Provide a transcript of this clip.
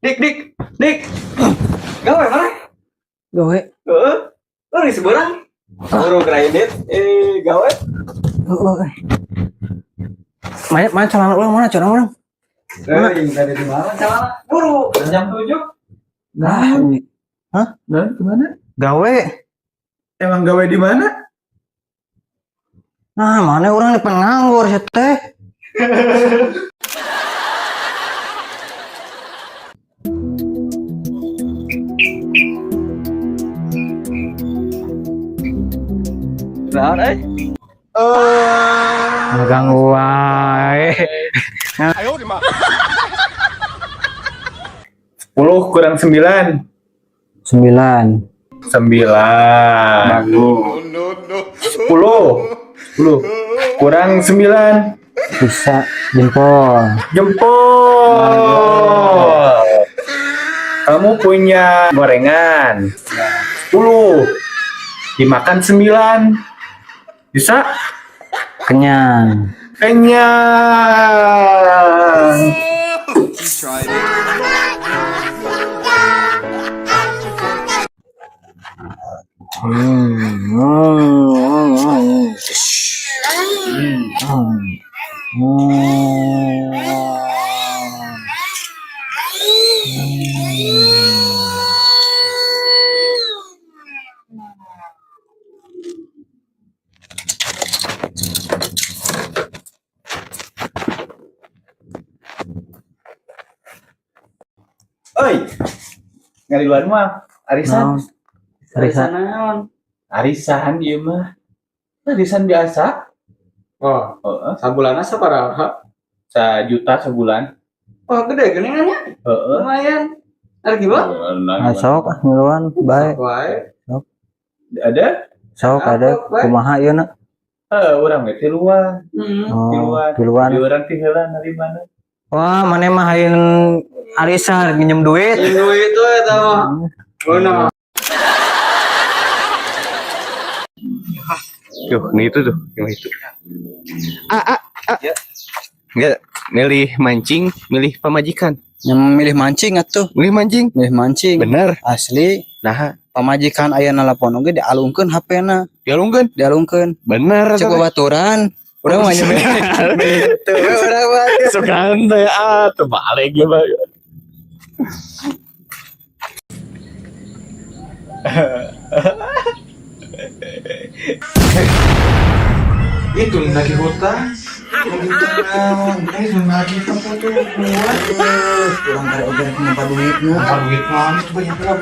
Dik, dik, dik. Gawe mana? Gawe. Heeh. Lu di seberang. Baru kredit, gawe. Mana celana orang, mana celana orang? Dari di mana celana? Buru, jam 7. Nah, Hah? Nah, kemana? gawe. Emang gawe di mana? Nah, mana orang yang penganggur sih teh? Nah, Ngeganggu wae. 10 kurang 9. 9. 9. bagus. 10 kurang 9. Bisa jempol. Jempol. Kamu punya gorengan 10 dimakan 9. Bisa? Kenyang. Kenyang. Oi, ngadiluan mah arisan. Arisan. Arisan ieu mah. Arisan biasa. Oh, Heeh, sabulan asa paraha? 1 juta sebulan. Oh, gede geningannya. Heeh. Lumayan. Ada gimana? Nah, sok ngeluan bae. Wae. Ada? Sok ada kumaha ieu na? Urang ge tiluan. Oh, tiluan. Iuran ti heula dari mana? Wah, mana mah hayin arisan pinjem duit. Indo itu eta mah. Beuna. Tuh, nih itu tuh, yang itu. Enggak, milih mancing, milih pemajikan. Yang milih mancing atuh, Milih mancing. milih mancing. Bener. Asli Nah, pamajikan aya nelpon oge dialungkeun HP-na, dialungkeun. dialungkeun. Bener. Cek babaturan. Udah mah nya Betul. urang mah. Sukaan teh terbalik ya, Bang. Itu lagi hutang. Lagi tempat tuh buat. Kurang kare oge nempa duitna. Duit mah itu banyak lah.